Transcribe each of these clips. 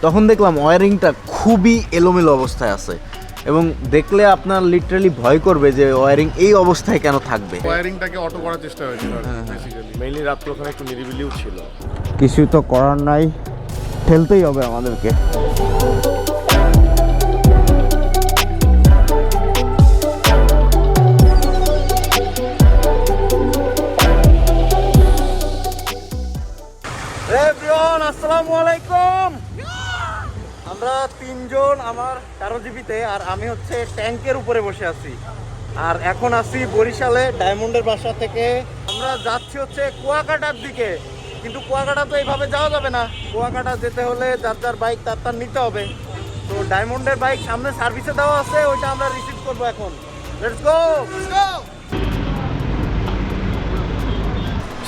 তখন দেখলাম ওয়্যারিংটা খুবই এলোমেলো অবস্থায় আছে এবং দেখলে আপনার লিটারালি ভয় করবে যে ওয়্যারিং এই অবস্থায় কেন থাকবে। ওয়্যারিংটাকে অটো করার চেষ্টা হয়েছিল বেসিক্যালি, মেইনলি রাত্রে ওখানে একটু নিরিবিলিও ছিল। কিছু তো করার নাই, ঠেলতেই হবে আমাদেরকে। আসসালামু আলাইকুম। আমরা তিনজন আমার কারোজিবিতে, আর আমি হচ্ছে ট্যাঙ্কের উপরে বসে আছি। আর এখন আছি বরিশালে ডায়মন্ডের বাসা থেকে আমরা যাচ্ছি হচ্ছে কুয়াকাটার দিকে। কিন্তু কুয়াকাটা তো এইভাবে যাওয়া যাবে না, কুয়াকাটা যেতে হলে যার যার বাইক তার নিতে হবে। তো ডায়মন্ডের বাইক সামনে সার্ভিসে দেওয়া আছে, ওইটা আমরা রিসিভ করবো এখন। Let's go.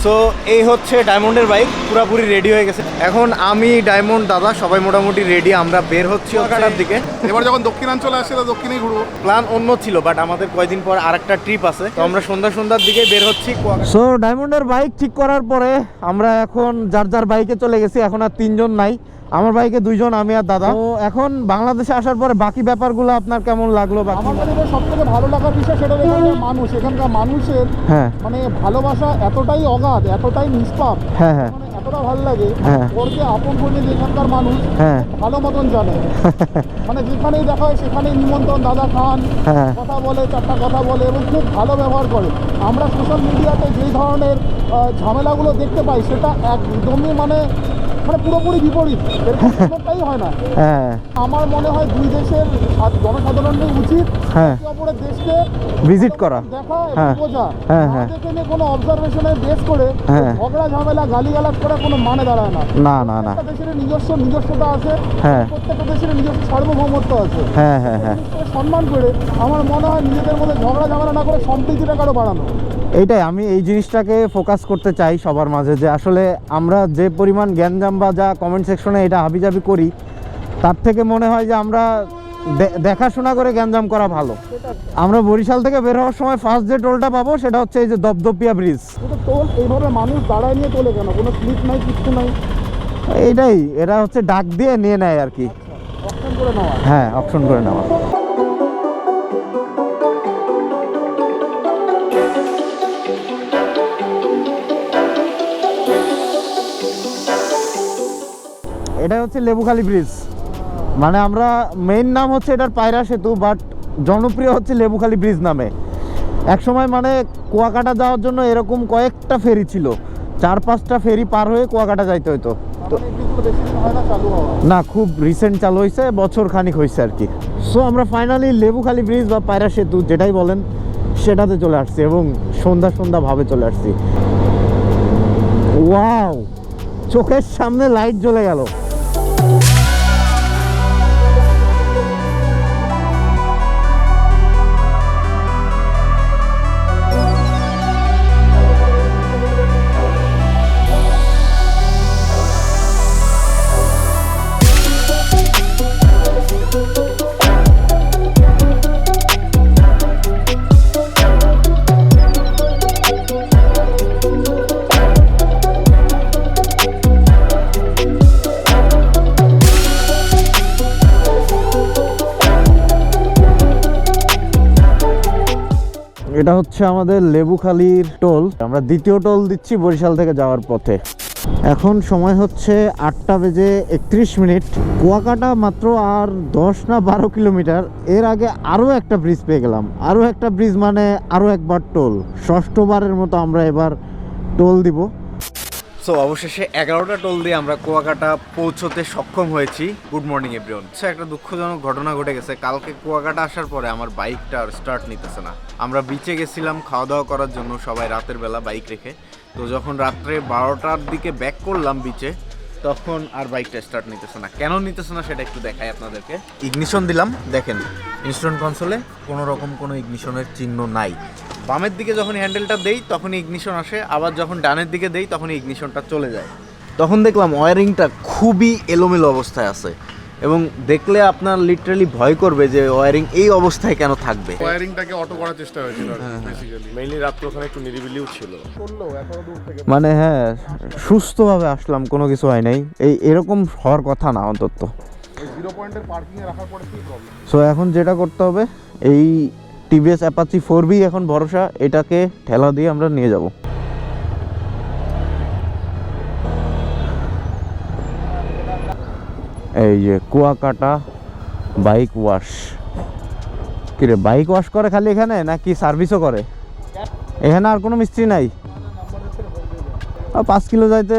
সো এই হচ্ছে ডায়মন্ডের বাইক, পুরোপুরি রেডি হয়ে গেছে। এখন আমি, ডায়মন্ড, দাদা সবাই মোটামুটি রেডি। আমরা বের হচ্ছি কুয়াকাটার দিকে। এবার যখন দক্ষিণাঞ্চলে আসছে তো দক্ষিণেই ঘুরবো। প্ল্যান অন্য ছিল, বাট আমাদের কয়েকদিন পর আরেকটা ট্রিপ আছে, তো আমরা সন্ধ্যার দিকে বের হচ্ছি কুয়াকাটা। সো ডায়মন্ডের বাইক ঠিক করার পরে আমরা এখন যার যার বাইকে চলে গেছি। এখন আর তিনজন নাই, আমার বাইকে দুইজন, আমি আর দাদা। তো এখন বাংলাদেশে আসার পরে বাকি ব্যাপারগুলো আপনার কেমন লাগলো? আমার কাছে সব থেকে ভালো লাগার বিষয় সেটা এখানকার মানুষ, এখানকার মানুষের মানে ভালোবাসা এতটাই অগাধ, এতটাই নিষ্পাপ, মানে এতটা ভালো লাগে। ওরকে আপন করে এখানকার মানুষ ভালো মতন জানে। মানে যেখানেই দেখা হয় সেখানেই নিমন্ত্রণ, দাদা খান, কথা বলে, চারটা কথা বলে এবং খুব ভালো ব্যবহার করে। আমরা সোশ্যাল মিডিয়াতে যেই ধরনের ঝামেলাগুলো দেখতে পাই সেটা একদমই মানে পুরোপুরি বিপরীত, এরকমটাই হয় না। আমার মনে হয় দুই দেশের জনসাধারণের উচিত একে অপরের দেশকে ভিজিট করা, দেখা এবং বোঝা। এখানে কোনো অবজারভেশনে বেস করে ঝগড়া ঝামেলা গালিগালাজ করা কোনো মানে দাঁড়ায় না। প্রত্যেকটা দেশের নিজস্বতা আছে, প্রত্যেকটা দেশের নিজস্ব সার্বভৌমত্ব আছে। সম্মান করে আমার মনে হয় নিজেদের মধ্যে ঝগড়া ঝামেলা না করে সম্প্রীতিটা কারো বাড়ানো। এইটাই আমি এই জিনিসটাকে ফোকাস করতে চাই সবার মাঝে, যে আসলে আমরা যে পরিমাণ জ্ঞানজাম বা যা কমেন্ট সেকশনে এটা হাবিজাবি করি, তার থেকে মনে হয় যে আমরা দেখাশোনা করে জ্ঞানজাম করা ভালো। আমরা বরিশাল থেকে বের হওয়ার সময় ফার্স্ট যে টোলটা পাবো সেটা হচ্ছে এই যে দপদপিয়া ব্রিজ। টোল এইভাবে মানুষ দাঁড়ায় নিয়ে তোলে কেন? কোনো স্লিপ নাই, কিছু নাই। এইটাই, এরা হচ্ছে ডাক দিয়ে নিয়ে নেয় আর কি। অপশন করে নেওয়া। হ্যাঁ, অপশন করে নেওয়া। এটা হচ্ছে লেবুখালী ব্রিজ, মানে আমরা মেইন নাম হচ্ছে এটার পায়রা সেতু, বাট জনপ্রিয় হচ্ছে লেবুখালী ব্রিজ নামে। একসময় মানে কুয়াকাটা যাওয়ার জন্য এরকম কয়েকটা ফেরি ছিল, 4-5টা ফেরি পার হয়ে কুয়াকাটা যাইতে হতো। তো না, খুব রিসেন্ট চালু হয়েছে, বছর খানিক হয়েছে আর কি। সো আমরা ফাইনালি লেবুখালী ব্রিজ বা পায়রা সেতু যেটাই বলেন সেটাতে চলে আসছি এবং সন্ধ্যা ভাবে চলে আসছি। ওয়াও, চোখের সামনে লাইট জ্বলে গেল। এটা হচ্ছে আমাদের লেবুখালীর টোল, আমরা দ্বিতীয় টোল দিচ্ছি বরিশাল থেকে যাওয়ার পথে। এখন সময় হচ্ছে 8:31। কুয়াকাটা মাত্র আর 10 না 12 কিলোমিটার। এর আগে আরও একটা ব্রিজ পেয়ে গেলাম, আরও একটা ব্রিজ মানে আরও একবার টোল। ষষ্ঠবারের মতো আমরা এবার টোল দিব। সো অবশেষে 11টা টোল দিয়ে আমরা কুয়াকাটা পৌঁছতে সক্ষম হয়েছি। Good morning everyone. একটা দুঃখজনক ঘটনা ঘটে গেছে। কালকে কুয়াকাটা আসার পরে আমার বাইকটা আর স্টার্ট নিতেছে না। আমরা বিচে গেছিলাম খাওয়া দাওয়া করার জন্য, সবাই রাতের বেলা বাইক রেখে। তো যখন রাত্রে 12টার দিকে ব্যাক করলাম বিচে, তখন আর বাইকটা স্টার্ট নিতেছে না। কেন নিতেছে না সেটা একটু দেখাই আপনাদেরকে। ইগনিশন দিলাম, দেখেন ইনস্ট্রুমেন্ট কনসোলে কোনো রকম কোনো ইগনিশনের চিহ্ন নাই। বামের দিকে যখন হ্যান্ডেলটা দেই তখনই ইগনিশন আসে, আবার যখন ডানের দিকে দেই তখনই ইগনিশনটা চলে যায়। তখন দেখলাম ওয়্যারিংটা খুবই এলোমেলো অবস্থায় আছে এবং দেখলে আপনার লিটারালি ভয় করবে যে ওয়্যারিং এই অবস্থায় কেন থাকবে। ওয়্যারিংটাকে অটো করার চেষ্টা হয়েছিল বেসিক্যালি, মেইনলি রাত্রে ওখানে একটু নিরিবিলিও ছিল। মানে হ্যাঁ, সুস্থভাবে আসলাম, কোনো কিছু হয় নাই। এরকম হওয়ার কথা না অন্তত। 0 পয়েন্টের পার্কিং এ রাখার পরে কি প্রবলেম? সো এখন যেটা করতে হবে, এই টিভিএস অ্যাপাচি 4B এখন ভরসা, এটাকে ঠেলা দিয়ে আমরা নিয়ে যাব। এই যে কুয়াকাটা বাইক ওয়াশ। কিরে, বাইক ওয়াশ করে খালি এখানে নাকি সার্ভিসও করে? এখানে আর কোনো মিস্ত্রি নাই? 5 কিলো যাইতে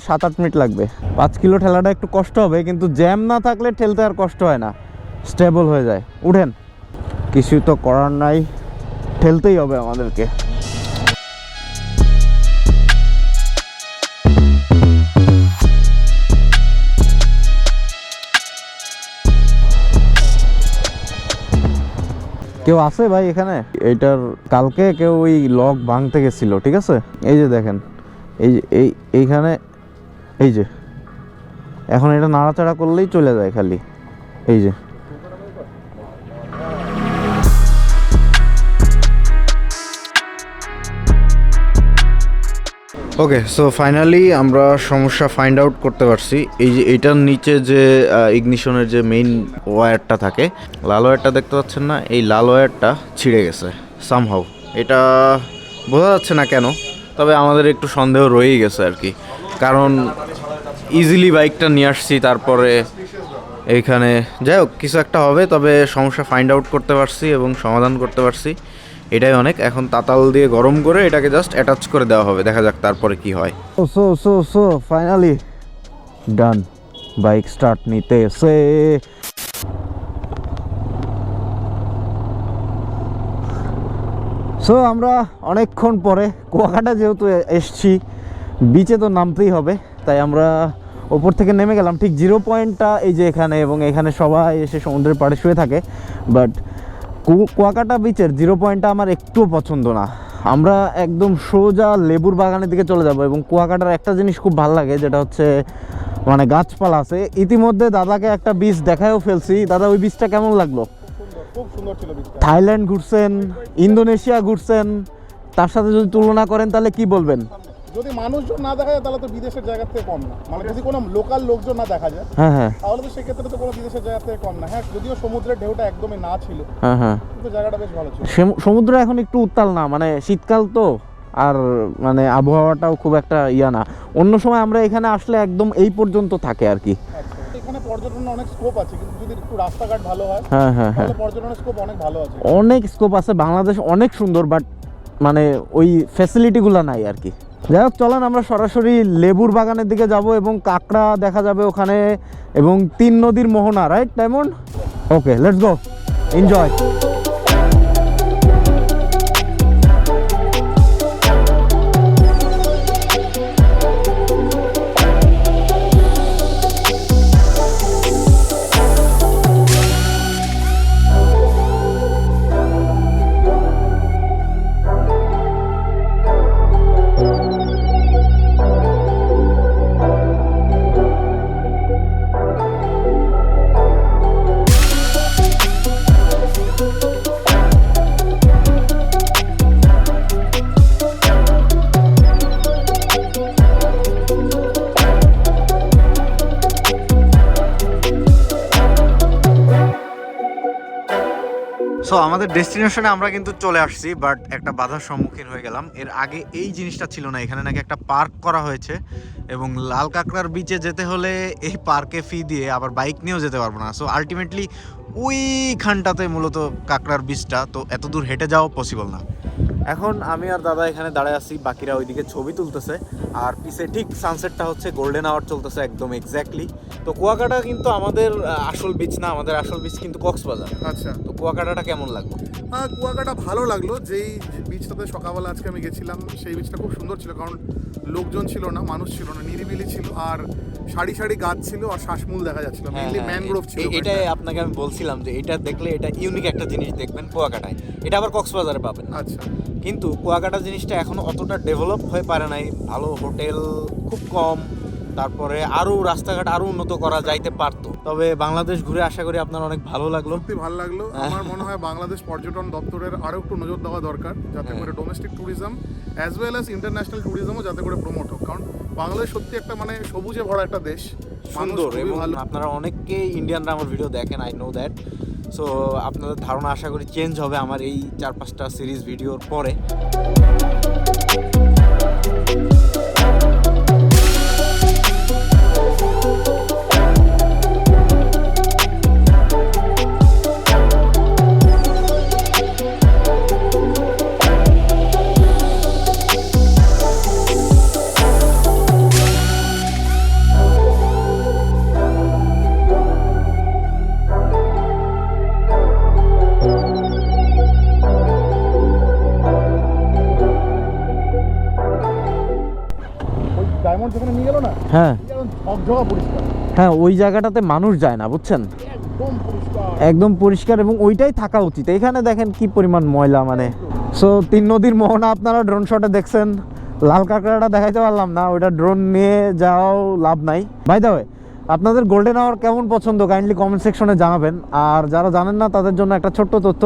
7-8 মিনিট লাগবে। 5 কিলো ঠেলাটা একটু কষ্ট হবে, কিন্তু জ্যাম না থাকলে ঠেলতে আর কষ্ট হয় না, স্টেবল হয়ে যায়। উঠেন, কিছু তো করার নাই, ঠেলতেই হবে আমাদেরকে। কেউ আছে ভাই এখানে? এইটার কালকে কেউ ওই লক ভাঙতে গেছিল, ঠিক আছে? এই যে দেখেন, এই যে এইখানে, এই যে এখন এটা নাড়াচাড়া করলেই চলে যায় খালি। এই যে ওকে, সো ফাইনালি আমরা সমস্যা ফাইন্ড আউট করতে পারছি। এই যে এইটার নিচে যে ইগনিশনের যে মেইন ওয়্যারটা থাকে, লাল ওয়্যারটা দেখতে পাচ্ছেন না, এই লাল ওয়্যারটা ছিঁড়ে গেছে সামহাউ। এটা বোঝা যাচ্ছে না কেন, তবে আমাদের একটু সন্দেহ রয়েই গেছে আর কি, কারণ ইজিলি বাইকটা নিয়ে আসছি, তারপরে এইখানে যাই হোক কিছু একটা হবে। তবে সমস্যা ফাইন্ড আউট করতে পারছি এবং সমাধান করতে পারছি, এটাই অনেক। এখন তাতাল দিয়ে গরম করে এটাকে জাস্ট অ্যাটাচ করে দেওয়া হবে, দেখা যাক তারপরে কি হয়। সো ফাইনালি ডান, বাইক স্টার্ট নিতে এসে। সো আমরা অনেকক্ষণ পরে কুয়াকাটা যেহেতু এসছি, বিচে তো নামতেই হবে, তাই আমরা ওপর থেকে নেমে গেলাম। ঠিক 0 পয়েন্টটা এই যে এখানে, এবং এখানে সবাই এসে সমুদ্রের পাড়ে শুয়ে থাকে। বাট কুয়াকাটা বিচের 0 পয়েন্টটা আমার একটুও পছন্দ না। আমরা একদম সোজা লেবুর বাগানের দিকে চলে যাব। এবং কুয়াকাটার একটা জিনিস খুব ভালো লাগে, যেটা হচ্ছে মানে গাছপালা আছে। ইতিমধ্যে দাদাকে একটা বীজ দেখায়ও ফেলছি। দাদা, ওই বীজটা কেমন লাগলো? খুব সুন্দর ছিল বীজটা। থাইল্যান্ড ঘুরছেন, ইন্দোনেশিয়া ঘুরছেন, তার সাথে যদি তুলনা করেন তাহলে কি বলবেন? যদি মানুষজন না দেখা যায় তাহলে তো বিদেশের জায়গা থেকে কম না। মানে যদি কোনো লোকাল লোকজন না দেখা যায়, হ্যাঁ, তাহলে তো সেক্ষেত্রে তো কোনো বিদেশের জায়গা থেকে কম না। হ্যাঁ, যদিও সমুদ্রের ঢেউটা একদমই না ছিল, হ্যাঁ, কিন্তু জায়গাটা বেশ ভালো ছিল। সমুদ্র এখন একটু উত্তাল না, মানে শীতকাল তো, আর মানে আবহাওয়াটাও খুব একটা ইয়া না। অন্য সময় আমরা এখানে আসলে একদম এই পর্যন্ত থাকে আর কি। এখানে পর্যটনের অনেক স্কোপ আছে, কিন্তু যদি একটু রাস্তাঘাট ভালো হয়, হ্যাঁ, তাহলে পর্যটনের স্কোপ অনেক ভালো আছে। অনেক স্কোপ আছে, বাংলাদেশ অনেক সুন্দর, বাট মানে ওই ফ্যাসিলিটিগুলো নাই আর কি। যাই হোক, চলেন আমরা সরাসরি লেবুর বাগানের দিকে যাব এবং কাঁকড়া দেখা যাবে ওখানে, এবং 3 নদীর মোহনা, right diamond? Okay, let's go, enjoy. So আমাদের ডেস্টিনেশনে আমরা কিন্তু চলে আসছি, বাট একটা বাধার সম্মুখীন হয়ে গেলাম। এর আগে এই জিনিসটা ছিল না, এখানে নাকি একটা পার্ক করা হয়েছে, এবং লাল কাঁকড়ার বিচে যেতে হলে এই পার্কে ফি দিয়ে আবার বাইক নিয়েও যেতে পারবো না। সো আলটিমেটলি ওইখানটাতে মূলত কাঁকড়ার বিচটা, তো এত দূর হেঁটে যাওয়া পসিবল না। এখন আমি আর দাদা এখানে দাঁড়ায় আছি, বাকিরা ওইদিকে ছবি তুলতেছে, আর পিছে ঠিক সানসেটটা হচ্ছে, গোল্ডেন আওয়ার চলতেছে একদম এক্স্যাক্টলি। তো কুয়াকাটা কিন্তু আমাদের আসল বিচ না, আমাদের আসল বিচ কিন্তু কক্সবাজার। আচ্ছা, তো কুয়াকাটাটা কেমন লাগলো? হ্যাঁ, কুয়াকাটা ভালো লাগলো। যেই বিচটাতে সকালবেলা আজকে আমি গেছিলাম, সেই বিচটা খুব সুন্দর ছিল, কারণ লোকজন ছিল না, মানুষ ছিল না, নিরিবিলি ছিল, আর সারি সারি গাছ ছিল, আর শ্বাসমূল দেখা যাচ্ছিল, মেইনলি ম্যানগ্রোভ ছিল। এটাই আপনাকে আমি বলছিলাম যে এটা দেখলে, এটা ইউনিক একটা জিনিস দেখবেন কুয়াকাটায়, এটা আবার কক্সবাজারে পাবেন। আচ্ছা, কিন্তু কুয়াকাটা জিনিসটা এখনো অতটা ডেভেলপ হয়ে পারে নাই, ভালো হোটেল খুব কম, তারপরে আরো রাস্তাঘাট আরো উন্নত করা যাইতে পারতো। তবে বাংলাদেশ ঘুরে আশা করি আপনার অনেক ভালো লাগলো। সত্যি ভালো লাগলো। আমার মনে হয় বাংলাদেশ পর্যটন দপ্তরের আরো একটু নজর দেওয়া দরকার, যাতে করে domestic tourism as well as international ট্যুরিজমও যাতে করে প্রমোট হোক। কারণ বাংলাদেশ সত্যি একটা মানে সবুজে ভরা একটা দেশ, সুন্দর এবং আপনারা অনেকে ইন্ডিয়ানরা আমার ভিডিও দেখেন, আই নো দ্যাট। সো আপনাদের ধারণা আশা করি চেঞ্জ হবে আমার এই 4-5টা সিরিজ ভিডিওর পরে। ডায়মন্ড যেখানে নিয়ে গেল না, হ্যাঁ ঝকঝকা পরিষ্কার। হ্যাঁ, ওই জায়গাটাতে মানুষ যায় না, বুঝছেন, একদম পরিষ্কার, একদম পরিষ্কার, এবং ওইটাই থাকা উচিত। এখানে দেখেন কি পরিমাণ ময়লা, মানে। সো 3 নদীর মোহনা আপনারা ড্রোন শটে দেখছেন। লাল কাঁকড়াটা দেখাইতে পারলাম না, ওইটা ড্রোন নিয়ে যাওয়াও লাভ নাই। বাই দ্য ওয়ে, আপনাদের গোল্ডেন আওয়ার কেমন পছন্দ কাইন্ডলি কমেন্ট সেকশনে জানাবেন। আর যারা জানেন না তাদের জন্য একটা ছোট্ট তথ্য,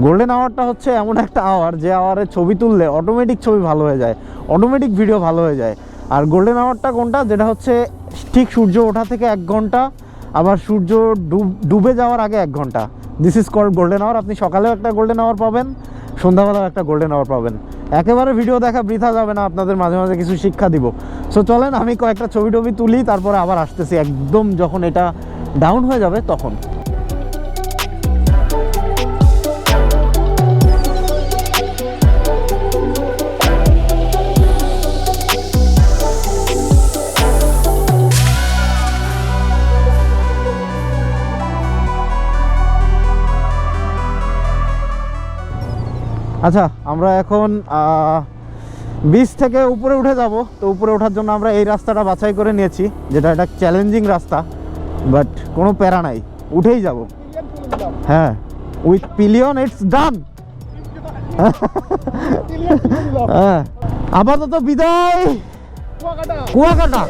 গোল্ডেন আওয়ারটা হচ্ছে এমন একটা আওয়ার যে আওয়ারে ছবি তুললে অটোমেটিক ছবি ভালো হয়ে যায়, অটোমেটিক ভিডিও ভালো হয়ে যায়। আর গোল্ডেন আওয়ারটা কোনটা, যেটা হচ্ছে ঠিক সূর্য ওঠা থেকে 1 ঘন্টা, আবার সূর্য ডুবে যাওয়ার আগে 1 ঘন্টা। This is called golden hour. আপনি সকালেও একটা গোল্ডেন আওয়ার পাবেন, সন্ধ্যাবেলাও একটা গোল্ডেন আওয়ার পাবেন। একেবারে ভিডিও দেখা বৃথা যাবে না, আপনাদের মাঝে মাঝে কিছু শিক্ষা দিব। সো চলেন আমি কয়েকটা ছবি টবি তুলি, তারপরে আবার আসতেছি একদম যখন এটা ডাউন হয়ে যাবে তখন। আচ্ছা, আমরা এখন বিচ থেকে উপরে উঠে যাব। তো উপরে ওঠার জন্য আমরা এই রাস্তাটা বাছাই করে নিয়েছি, যেটা একটা চ্যালেঞ্জিং রাস্তা, বাট কোনো প্যারা নাই, উঠেই যাব। হ্যাঁ, উইথ পিলিয়ন ইটস ডান। হ্যাঁ, আপাতত বিদায় কুয়াকাটা।